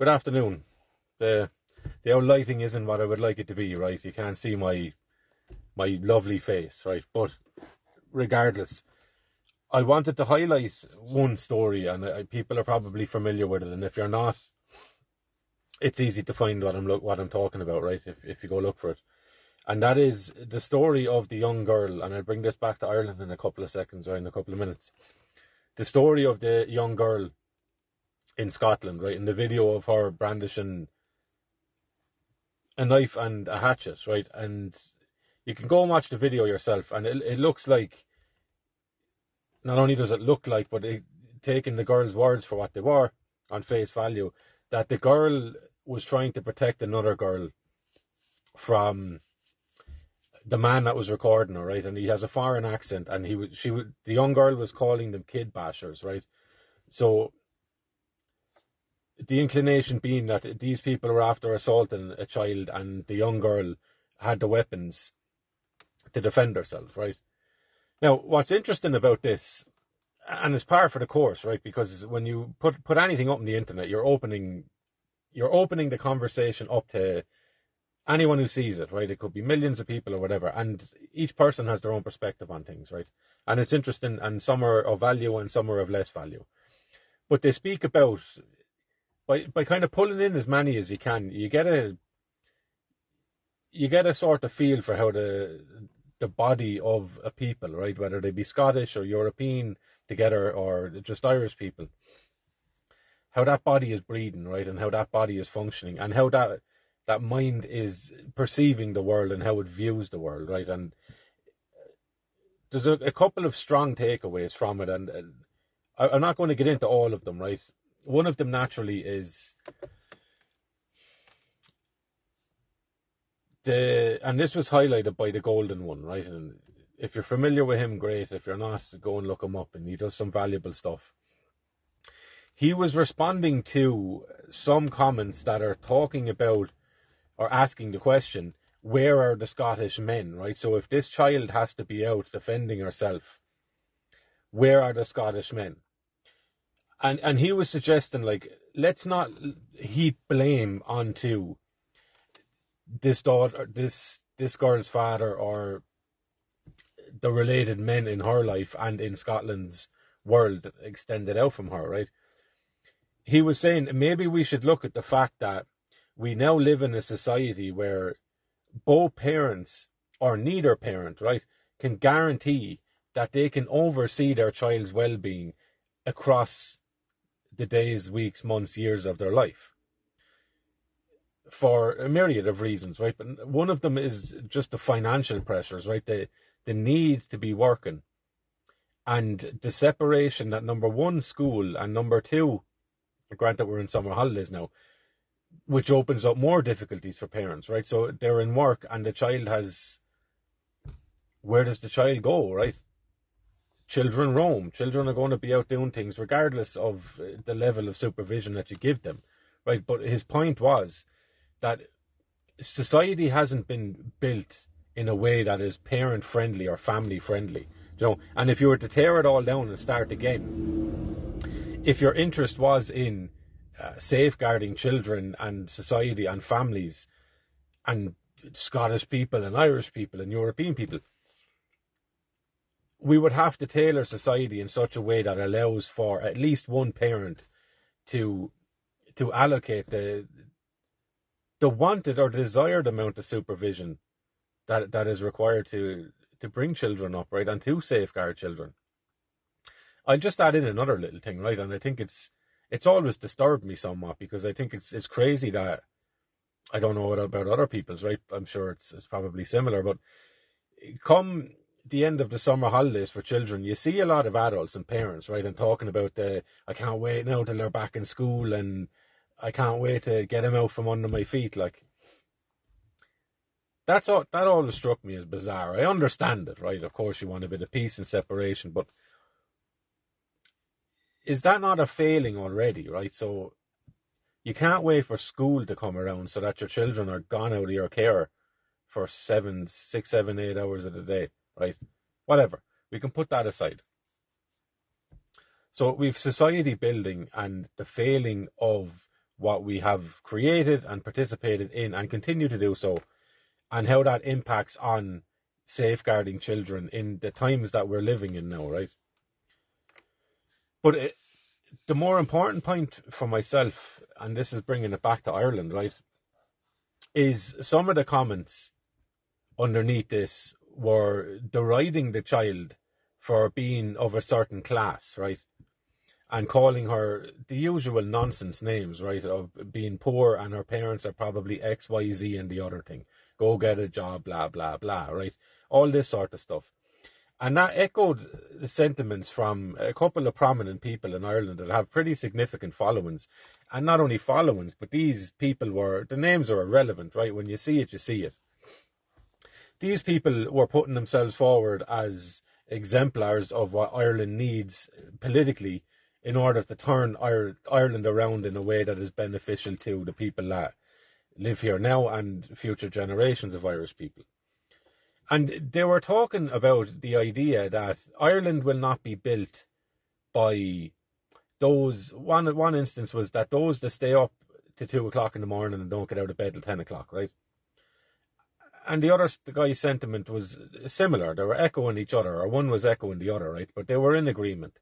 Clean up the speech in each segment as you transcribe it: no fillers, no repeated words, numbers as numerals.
Good afternoon. The the old lighting isn't what I would like it to be, right? You can't see my lovely face, right? But regardless, I wanted to highlight one story, and people are probably familiar with it. And if you're not, it's easy to find what I'm talking about, right? If you go look for it, and that is the story of the young girl. And I'll bring this back to Ireland in a couple of seconds or in a couple of minutes. The story of the young girl in Scotland, right? In the video of her brandishing a knife and a hatchet, right? And you can go and watch the video yourself, and it looks like, not only does it look like, but taking the girl's words for what they were on face value, that the girl was trying to protect another girl from the man that was recording her, right? And he has a foreign accent, and the young girl was calling them kid bashers, right? So the inclination being that these people were after assaulting a child, and the young girl had the weapons to defend herself, right? Now, what's interesting about this, and it's par for the course, right? Because when you put anything up on the internet, you're opening the conversation up to anyone who sees it, right? It could be millions of people or whatever, and each person has their own perspective on things, right? And it's interesting, and some are of value and some are of less value. But they speak about, by kind of pulling in as many as you can, you get a sort of feel for how the body of a people, right, whether they be Scottish or European together or just Irish people, how that body is breathing, right, and how that body is functioning, and how that mind is perceiving the world and how it views the world, right? And there's a couple of strong takeaways from it, and I'm not going to get into all of them, right? One of them naturally is and this was highlighted by the Golden One, right? And if you're familiar with him, great. If you're not, go and look him up, and he does some valuable stuff. He was responding to some comments that are talking about or asking the question, where are the Scottish men, right? So if this child has to be out defending herself, where are the Scottish men? And he was suggesting, like, let's not heap blame onto this daughter, this girl's father, or the related men in her life and in Scotland's world extended out from her, right? He was saying maybe we should look at the fact that we now live in a society where both parents, or neither parent, right, can guarantee that they can oversee their child's well-being across the days, weeks, months, years of their life, for a myriad of reasons, right? But one of them is just the financial pressures, right? The need to be working, and the separation that, number one, school, and number two, granted we're in summer holidays now, which opens up more difficulties for parents, right? So they're in work, and the child has, where does the child go, right? Children roam. Children are going to be out doing things regardless of the level of supervision that you give them, right? But his point was that society hasn't been built in a way that is parent friendly or family friendly, and if you were to tear it all down and start again, if your interest was in safeguarding children and society and families and Scottish people and Irish people and European people, we would have to tailor society in such a way that allows for at least one parent to allocate the wanted or desired amount of supervision that is required to bring children up, right, and to safeguard children. I'll just add in another little thing, right, and I think it's always disturbed me somewhat, because I think it's crazy that, I don't know about other people's, right, I'm sure it's probably similar, but come the end of the summer holidays for children, you see a lot of adults and parents, right, and talking about I can't wait now till they're back in school, and I can't wait to get them out from under my feet. Like, that always struck me as bizarre. I understand it, right? Of course, you want a bit of peace and separation, but is that not a failing already, right? So you can't wait for school to come around so that your children are gone out of your care for 7, 6, 7, 8 hours of the day, right? Whatever. We can put that aside. So we've society building and the failing of what we have created and participated in and continue to do so, and how that impacts on safeguarding children in the times that we're living in now, right? But the more important point for myself, and this is bringing it back to Ireland, right, is some of the comments underneath this were deriding the child for being of a certain class, right? And calling her the usual nonsense names, right? Of being poor and her parents are probably X, Y, Z and the other thing. Go get a job, blah, blah, blah, right? All this sort of stuff. And that echoed the sentiments from a couple of prominent people in Ireland that have pretty significant followings. And not only followings, but these people were, the names are irrelevant, right? When you see it, you see it. These people were putting themselves forward as exemplars of what Ireland needs politically in order to turn Ireland around in a way that is beneficial to the people that live here now and future generations of Irish people. And they were talking about the idea that Ireland will not be built by those, one instance was that those that stay up to 2 o'clock in the morning and don't get out of bed till 10 o'clock, right? And the guy's sentiment was similar. They were echoing each other, or one was echoing the other, right? But they were in agreement.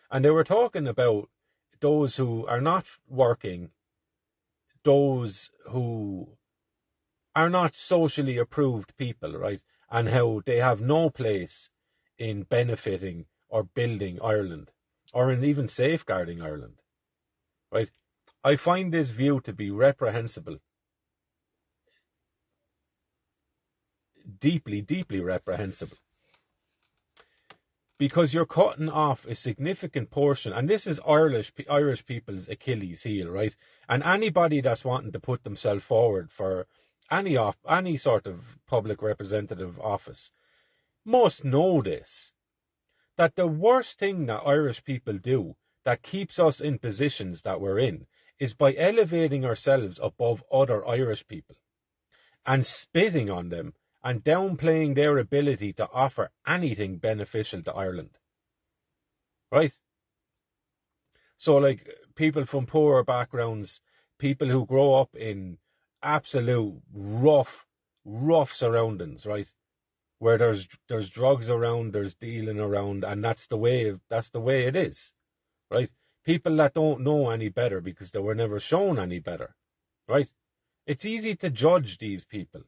And they were talking about those who are not working, those who are not socially approved people, right? And how they have no place in benefiting or building Ireland, or in even safeguarding Ireland, right? I find this view to be reprehensible. Deeply, deeply reprehensible. Because you're cutting off a significant portion, and this is Irish people's Achilles heel, right? And anybody that's wanting to put themselves forward for any sort of public representative office must know this, that the worst thing that Irish people do that keeps us in positions that we're in is by elevating ourselves above other Irish people and spitting on them and downplaying their ability to offer anything beneficial to Ireland, right? So, like, people from poorer backgrounds, people who grow up in absolute rough surroundings, right? Where there's drugs around, there's dealing around, and that's the way it is, right? People that don't know any better because they were never shown any better, right? It's easy to judge these people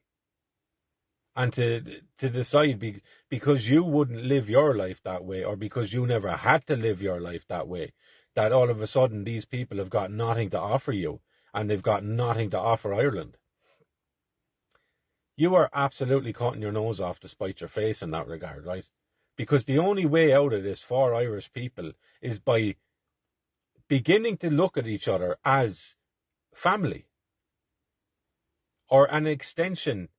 and to decide because you wouldn't live your life that way, or because you never had to live your life that way, that all of a sudden these people have got nothing to offer you and they've got nothing to offer Ireland. You are absolutely cutting your nose off to spite your face in that regard, right? Because the only way out of this for Irish people is by beginning to look at each other as family, or an extension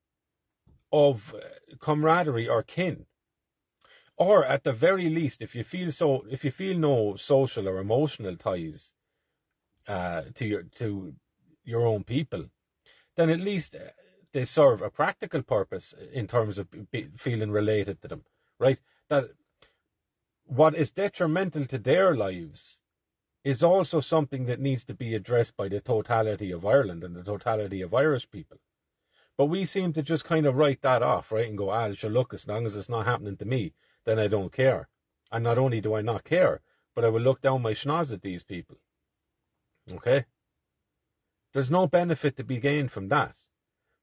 of camaraderie or kin, or at the very least, if you feel no social or emotional ties to your own people, then at least they serve a practical purpose in terms of feeling related to them, right? That what is detrimental to their lives is also something that needs to be addressed by the totality of Ireland and the totality of Irish people. But we seem to just kind of write that off, right? And go, sure, look, as long as it's not happening to me, then I don't care. And not only do I not care, but I will look down my schnoz at these people. Okay? There's no benefit to be gained from that.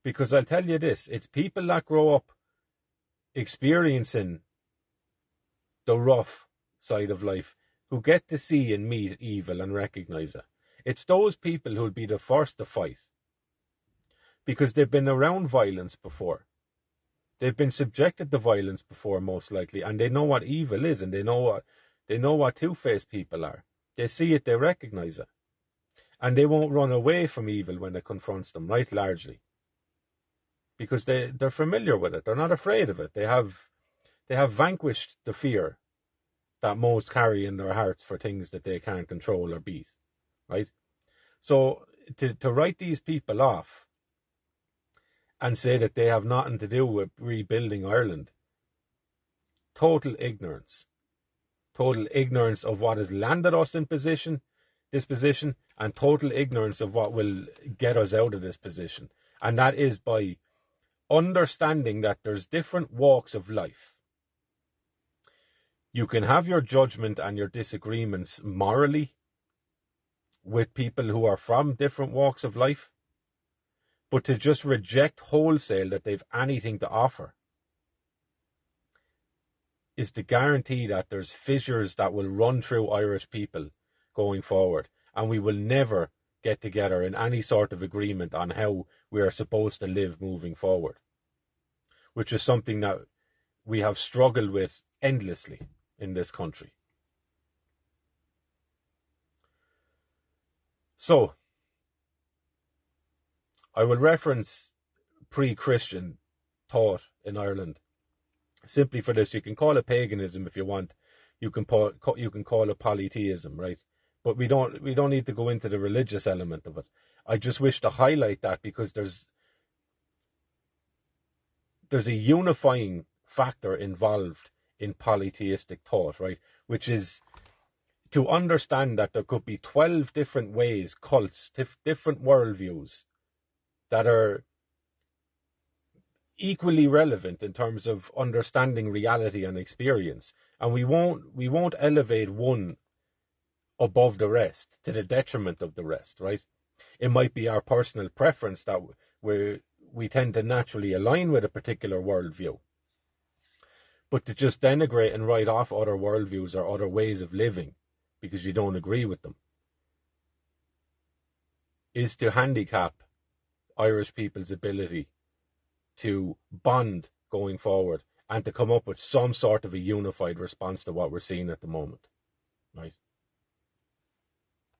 Because I'll tell you this, it's people that grow up experiencing the rough side of life who get to see and meet evil and recognize it. It's those people who'll be the first to fight. Because they've been around violence before. They've been subjected to violence before, most likely, and they know what evil is, and they know what two-faced people are. They see it, they recognize it. And they won't run away from evil when it confronts them, right, largely. Because they're familiar with it. They're not afraid of it. They have vanquished the fear that most carry in their hearts for things that they can't control or beat, right? So to write these people off and say that they have nothing to do with rebuilding Ireland, total ignorance of what has landed us in this position, and total ignorance of what will get us out of this position. And that is by understanding that there's different walks of life. You can have your judgment and your disagreements morally with people who are from different walks of life, but to just reject wholesale that they've anything to offer is to guarantee that there's fissures that will run through Irish people going forward, and we will never get together in any sort of agreement on how we are supposed to live moving forward, which is something that we have struggled with endlessly in this country. So, I will reference pre-Christian thought in Ireland simply for this. You can call it paganism if you want. You can call it polytheism, right? But we don't need to go into the religious element of it. I just wish to highlight that because there's a unifying factor involved in polytheistic thought, right? Which is to understand that there could be 12 different ways, cults, different worldviews that are equally relevant in terms of understanding reality and experience, and we won't elevate one above the rest to the detriment of the rest, right? It might be our personal preference that we tend to naturally align with a particular worldview, but to just denigrate and write off other worldviews or other ways of living because you don't agree with them is to handicap Irish people's ability to bond going forward and to come up with some sort of a unified response to what we're seeing at the moment, right?